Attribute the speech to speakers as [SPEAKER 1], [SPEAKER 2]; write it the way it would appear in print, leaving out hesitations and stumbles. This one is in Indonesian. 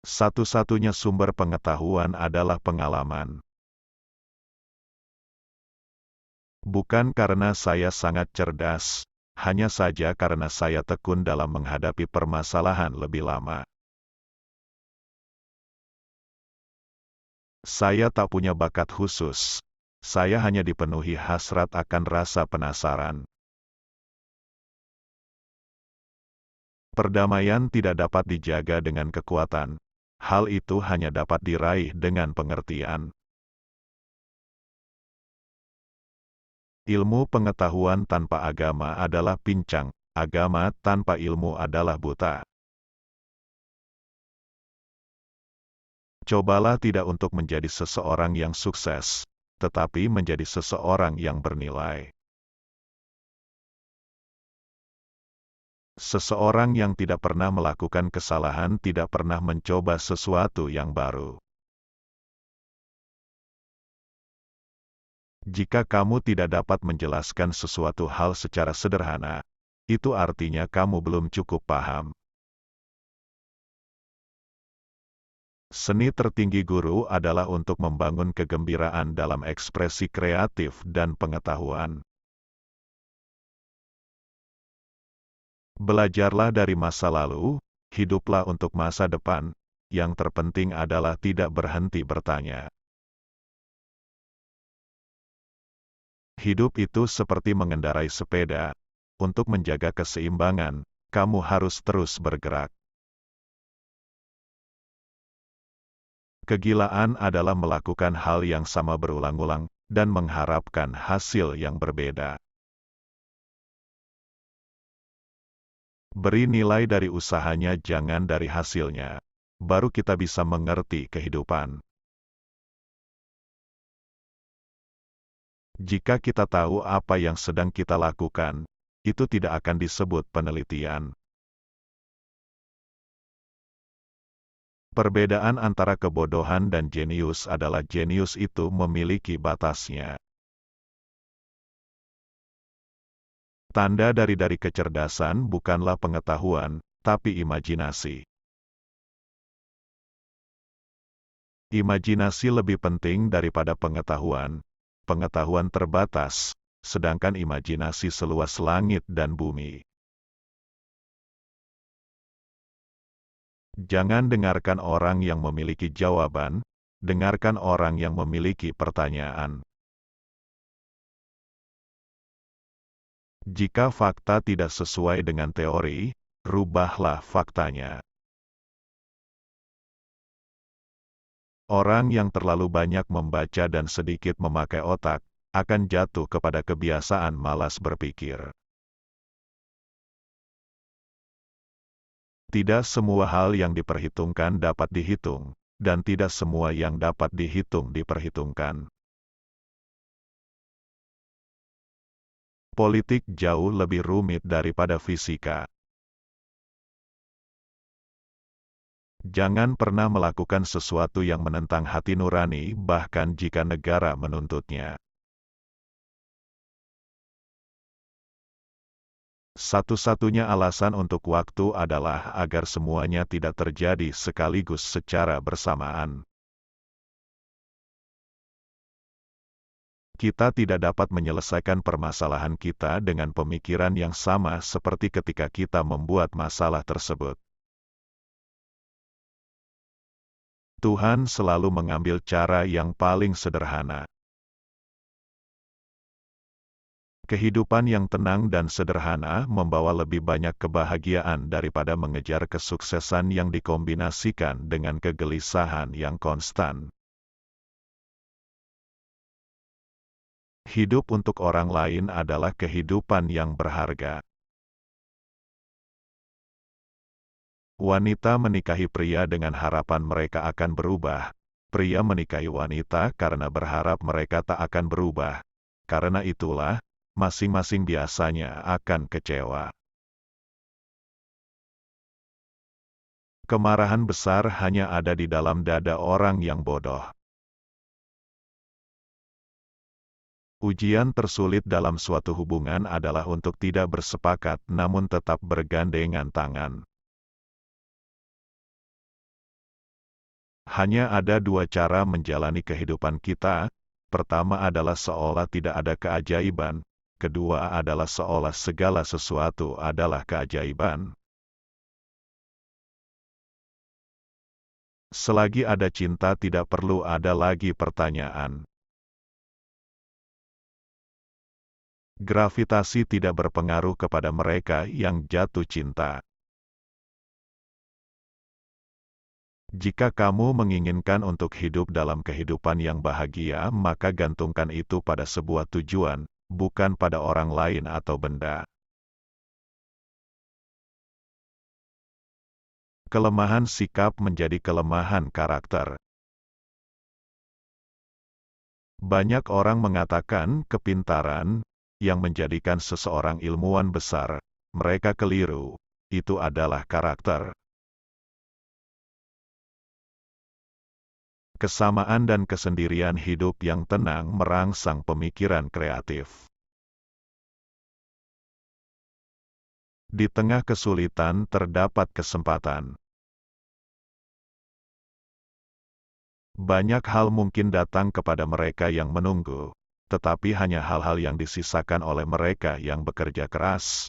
[SPEAKER 1] Satu-satunya sumber pengetahuan adalah pengalaman. Bukan karena saya sangat cerdas, hanya saja karena saya tekun dalam menghadapi permasalahan lebih lama. Saya tak punya bakat khusus. Saya hanya dipenuhi hasrat akan rasa penasaran. Perdamaian tidak dapat dijaga dengan kekuatan. Hal itu hanya dapat diraih dengan pengertian. Ilmu pengetahuan tanpa agama adalah pincang. Agama tanpa ilmu adalah buta. Cobalah tidak untuk menjadi seseorang yang sukses, tetapi menjadi seseorang yang bernilai. Seseorang yang tidak pernah melakukan kesalahan tidak pernah mencoba sesuatu yang baru. Jika kamu tidak dapat menjelaskan sesuatu hal secara sederhana, itu artinya kamu belum cukup paham. Seni tertinggi guru adalah untuk membangun kegembiraan dalam ekspresi kreatif dan pengetahuan. Belajarlah dari masa lalu, hiduplah untuk masa depan, yang terpenting adalah tidak berhenti bertanya. Hidup itu seperti mengendarai sepeda. Untuk menjaga keseimbangan, kamu harus terus bergerak. Kegilaan adalah melakukan hal yang sama berulang-ulang, dan mengharapkan hasil yang berbeda. Beri nilai dari usahanya, jangan dari hasilnya. Baru kita bisa mengerti kehidupan. Jika kita tahu apa yang sedang kita lakukan, itu tidak akan disebut penelitian. Perbedaan antara kebodohan dan jenius adalah jenius itu memiliki batasnya. Tanda dari kecerdasan bukanlah pengetahuan, tapi imajinasi. Imajinasi lebih penting daripada pengetahuan. Pengetahuan terbatas, sedangkan imajinasi seluas langit dan bumi. Jangan dengarkan orang yang memiliki jawaban, dengarkan orang yang memiliki pertanyaan. Jika fakta tidak sesuai dengan teori, rubahlah faktanya. Orang yang terlalu banyak membaca dan sedikit memakai otak, akan jatuh kepada kebiasaan malas berpikir. Tidak semua hal yang diperhitungkan dapat dihitung, dan tidak semua yang dapat dihitung diperhitungkan. Politik jauh lebih rumit daripada fisika. Jangan pernah melakukan sesuatu yang menentang hati nurani, bahkan jika negara menuntutnya. Satu-satunya alasan untuk waktu adalah agar semuanya tidak terjadi sekaligus secara bersamaan. Kita tidak dapat menyelesaikan permasalahan kita dengan pemikiran yang sama seperti ketika kita membuat masalah tersebut. Tuhan selalu mengambil cara yang paling sederhana. Kehidupan yang tenang dan sederhana membawa lebih banyak kebahagiaan daripada mengejar kesuksesan yang dikombinasikan dengan kegelisahan yang konstan. Hidup untuk orang lain adalah kehidupan yang berharga. Wanita menikahi pria dengan harapan mereka akan berubah. Pria menikahi wanita karena berharap mereka tak akan berubah. Karena itulah, masing-masing biasanya akan kecewa. Kemarahan besar hanya ada di dalam dada orang yang bodoh. Ujian tersulit dalam suatu hubungan adalah untuk tidak bersepakat namun tetap bergandengan tangan. Hanya ada dua cara menjalani kehidupan kita. Pertama adalah seolah tidak ada keajaiban, kedua adalah seolah segala sesuatu adalah keajaiban. Selagi ada cinta tidak perlu ada lagi pertanyaan. Gravitasi tidak berpengaruh kepada mereka yang jatuh cinta. Jika kamu menginginkan untuk hidup dalam kehidupan yang bahagia, maka gantungkan itu pada sebuah tujuan, bukan pada orang lain atau benda. Kelemahan sikap menjadi kelemahan karakter. Banyak orang mengatakan kepintaran yang menjadikan seseorang ilmuwan besar. Mereka keliru. Itu adalah karakter. Kesamaan dan kesendirian hidup yang tenang merangsang pemikiran kreatif. Di tengah kesulitan terdapat kesempatan. Banyak hal mungkin datang kepada mereka yang menunggu, tetapi hanya hal-hal yang disisakan oleh mereka yang bekerja keras.